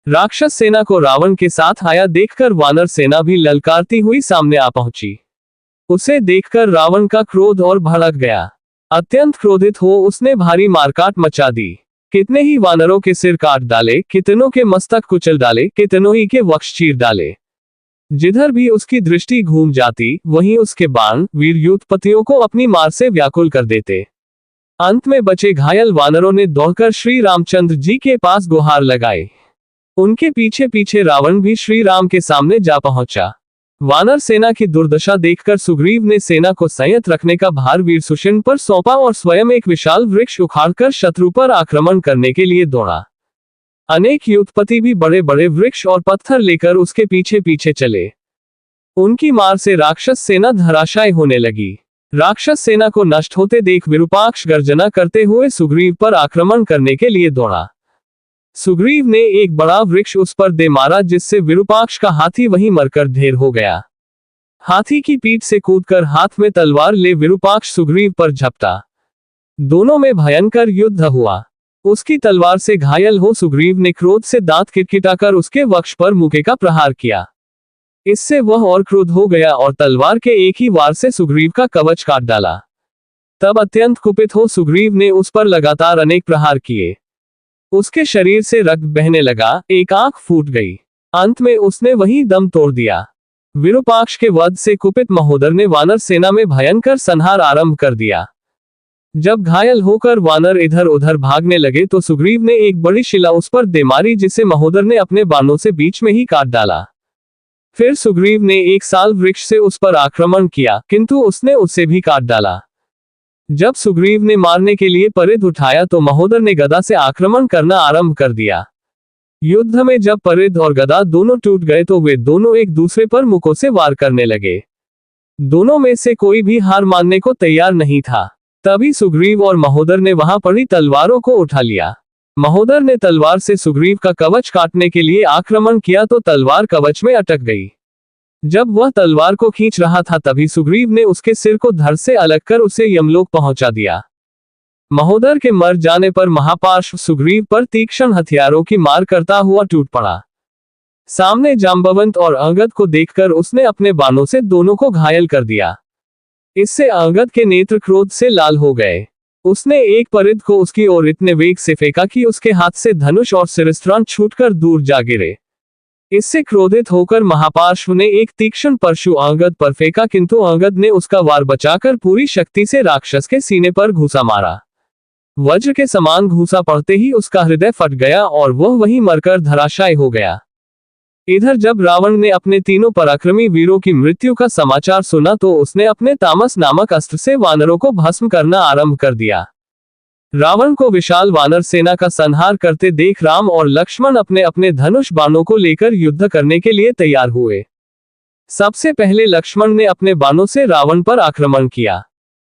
राक्षस सेना को रावण के साथ आया देखकर वानर सेना भी ललकारती हुई सामने आ पहुंची। उसे देखकर रावण का क्रोध और भड़क गया। अत्यंत क्रोधित हो उसने भारी मारकाट मचा दी। कितने ही वानरों के सिर काट डाले, कितनों के मस्तक कुचल डाले, कितनों ही के वक्ष चीर डाले। जिधर भी उसकी दृष्टि घूम जाती वहीं उसके बाण वीर युद्धपतियों को अपनी मार से व्याकुल कर देते। अंत में बचे घायल वानरों ने दौड़कर श्री रामचंद्र जी के पास गुहार लगाए। उनके पीछे पीछे रावण भी श्री राम के सामने जा पहुंचा। वानर सेना की दुर्दशा देखकर सुग्रीव ने सेना को संयत रखने का भार वीर सुषेण पर सौंपा और स्वयं एक विशाल वृक्ष उखाड़कर शत्रु पर आक्रमण करने के लिए दौड़ा। अनेक युद्धपति भी बड़े बड़े वृक्ष और पत्थर लेकर उसके पीछे पीछे चले। उनकी मार से राक्षस सेना धराशायी होने लगी। राक्षस सेना को नष्ट होते देख विरूपाक्ष गर्जना करते हुए सुग्रीव पर आक्रमण करने के लिए दौड़ा। सुग्रीव ने एक बड़ा वृक्ष उस पर दे मारा जिससे विरूपाक्ष का हाथी वहीं मरकर ढेर हो गया। हाथी की पीठ से कूदकर हाथ में तलवार ले विरूपाक्ष सुग्रीव पर झपटा। दोनों में भयंकर युद्ध हुआ। उसकी तलवार से घायल हो सुग्रीव ने क्रोध से दांत किटकिटाकर उसके वक्ष पर मुके का प्रहार किया। इससे वह और क्रोध हो गया और तलवार के एक ही वार से सुग्रीव का कवच काट डाला। तब अत्यंत कुपित हो सुग्रीव ने उस पर लगातार अनेक प्रहार किए। उसके शरीर से रक्त बहने लगा, एक आंख फूट गई। अंत में उसने वहीं दम तोड़ दिया। विरूपाक्ष के वध से कुपित महोदर ने वानर सेना में भयंकर संहार आरंभ कर दिया। जब घायल होकर वानर इधर उधर भागने लगे तो सुग्रीव ने एक बड़ी शिला उस पर दे मारी जिसे महोदर ने अपने बाणों से बीच में ही काट डाला। फिर सुग्रीव ने एक साल वृक्ष से उस पर आक्रमण किया किंतु उसने उसे भी काट डाला। जब सुग्रीव ने मारने के लिए परिध उठाया तो महोदर ने गदा से आक्रमण करना आरंभ कर दिया। युद्ध में जब परिध और गदा दोनों टूट गए तो वे दोनों एक दूसरे पर मुकों से वार करने लगे। दोनों में से कोई भी हार मानने को तैयार नहीं था। तभी सुग्रीव और महोदर ने वहां पड़ी तलवारों को उठा लिया। महोदर ने तलवार से सुग्रीव का कवच काटने के लिए आक्रमण किया तो तलवार कवच में अटक गई। जब वह तलवार को खींच रहा था तभी सुग्रीव ने उसके सिर को धड़ से अलग कर उसे यमलोक पहुंचा दिया। महोदर के मर जाने पर महापार्श्व सुग्रीव पर तीक्ष्ण हथियारों की मार करता हुआ टूट पड़ा। सामने जांबवंत और अंगद को देखकर उसने अपने बाणों से दोनों को घायल कर दिया। इससे अंगद के नेत्र क्रोध से लाल हो गए। उसने एक परिध को उसकी ओर इतने वेग से फेंका कि उसके हाथ से धनुष और शिरस्त्राण छूटकर दूर जा गिरे। इससे क्रोधित होकर महापार्श्व ने एक तीक्ष्ण परशु अंगद पर फेंका किंतु अंगद ने उसका वार बचाकर पूरी शक्ति से राक्षस के सीने पर घूसा मारा। वज्र के समान घूसा पड़ते ही उसका हृदय फट गया और वह वहीं मरकर धराशायी हो गया। इधर जब रावण ने अपने तीनों पराक्रमी वीरों की मृत्यु का समाचार सुना तो उसने अपने तामस नामक अस्त्र से वानरों को भस्म करना आरंभ कर दिया। रावण को विशाल वानर सेना का संहार करते देख राम और लक्ष्मण अपने अपने धनुष बाणों को लेकर युद्ध करने के लिए तैयार हुए। सबसे पहले लक्ष्मण ने अपने बाणों से रावण पर आक्रमण किया।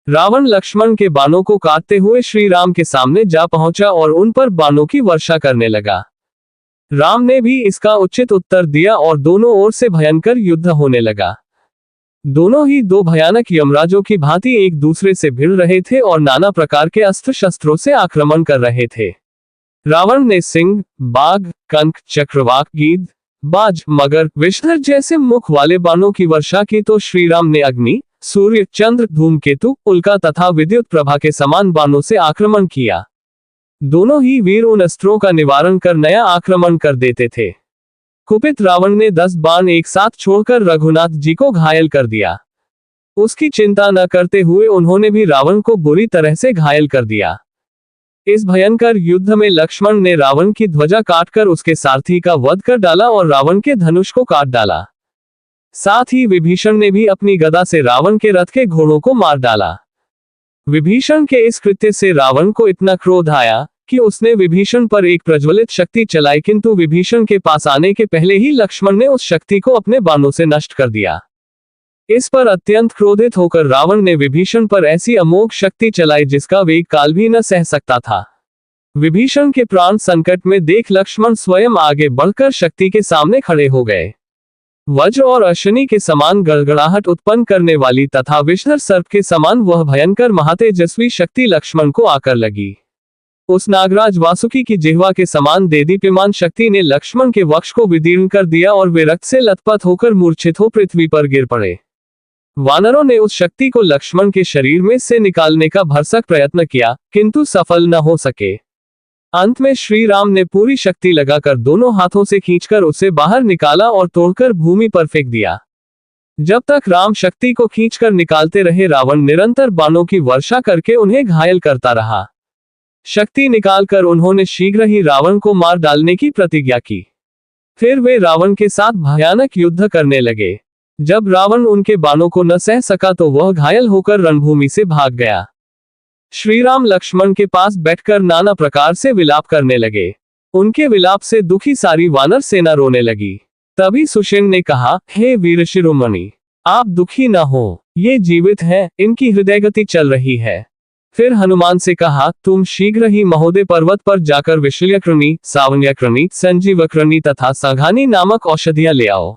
रावण लक्ष्मण के बाणों को काटते हुए श्री राम के सामने जा पहुंचा और उन पर बाणों की वर्षा करने लगा। राम ने भी इसका उचित उत्तर दिया और दोनों ओर से भयंकर युद्ध होने लगा। दोनों ही दो भयानक यमराजों की भांति एक दूसरे से भिड़ रहे थे और नाना प्रकार के अस्त्र शस्त्रों से आक्रमण कर रहे थे। रावण ने सिंह, बाघ, कंक, चक्रवाक, गीद, बाज, मगर, विषधर जैसे मुख वाले बाणों की वर्षा की तो श्री राम ने अग्नि, सूर्य, चंद्र, धूमकेतु, उल्का तथा विद्युत प्रभा के समान बाणों से आक्रमण किया। दोनों ही वीर उन अस्त्रों का निवारण कर नया आक्रमण कर देते थे। कुपित रावण ने 10 बाण एक साथ छोड़कर रघुनाथ जी को घायल कर दिया। उसकी चिंता न करते हुए उन्होंने भी रावण को बुरी तरह से घायल कर दिया। इस भयंकर युद्ध में लक्ष्मण ने रावण की ध्वजा काटकर उसके सारथी का वध कर डाला और रावण के धनुष को काट डाला। साथ ही विभीषण ने भी अपनी गदा से रावण के रथ के घोड़ों को मार डाला। विभीषण के इस कृत्य से रावण को इतना क्रोध आया कि उसने विभीषण पर एक प्रज्वलित शक्ति चलाई किंतु विभीषण के पास आने के पहले ही लक्ष्मण ने उस शक्ति को अपने बाणों से नष्ट कर दिया। इस पर अत्यंत क्रोधित होकर रावण ने विभीषण पर ऐसी अमोघ शक्ति चलाई जिसका वेग काल भी न सह सकता था। विभीषण के प्राण संकट में देख लक्ष्मण स्वयं आगे बढ़कर शक्ति के सामने खड़े हो गए। वज्र और अश्विनी के समान गड़गड़ाहट उत्पन्न करने वाली तथा विषधर सर्प के समान वह भयंकर महातेजस्वी शक्ति लक्ष्मण को आकर लगी। उस नागराज वासुकी की जिह्वा के समान देदीप्यमान शक्ति ने लक्ष्मण के वक्ष को विदीर्ण कर दिया और वे रक्त से लथपथ होकर मूर्छित हो पृथ्वी पर गिर पड़े। वानरों ने उस शक्ति को लक्ष्मण के शरीर में से निकालने का भरसक प्रयत्न किया, किंतु सफल न हो सके। अंत में श्री राम ने पूरी शक्ति लगाकर दोनों हाथों से खींचकर उसे बाहर निकाला और तोड़कर भूमि पर फेंक दिया। जब तक राम शक्ति को खींचकर निकालते रहे, रावण निरंतर बाणों की वर्षा करके उन्हें घायल करता रहा। शक्ति निकालकर उन्होंने शीघ्र ही रावण को मार डालने की प्रतिज्ञा की। फिर वे रावण के साथ भयानक युद्ध करने लगे। जब रावण उनके बाणों को न सह सका तो वह घायल होकर रणभूमि से भाग गया। श्री राम लक्ष्मण के पास बैठकर नाना प्रकार से विलाप करने लगे। उनके विलाप से दुखी सारी वानर सेना रोने लगी। तभी सुषेण ने कहा, हे वीर शिरोमणि, आप दुखी न हो, ये जीवित हैं, इनकी हृदयगति चल रही है। फिर हनुमान से कहा, तुम शीघ्र ही महोदय पर्वत पर जाकर विशल्यकृणी, सावन्यकृणी, संजीवकृणी तथा संघानी नामक औषधियां ले आओ।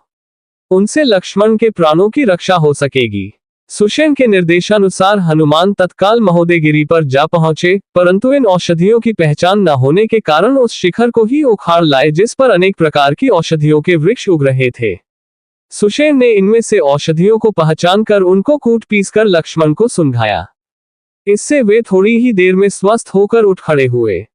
उनसे लक्ष्मण के प्राणों की रक्षा हो सकेगी। सुषेण के निर्देशानुसार हनुमान तत्काल महोदयगिरी पर जा पहुंचे, परंतु इन औषधियों की पहचान न होने के कारण उस शिखर को ही उखाड़ लाए जिस पर अनेक प्रकार की औषधियों के वृक्ष उग रहे थे। सुषेण ने इनमें से औषधियों को पहचान कर उनको कूट पीस कर लक्ष्मण को सुंघाया। इससे वे थोड़ी ही देर में स्वस्थ होकर उठ खड़े हुए।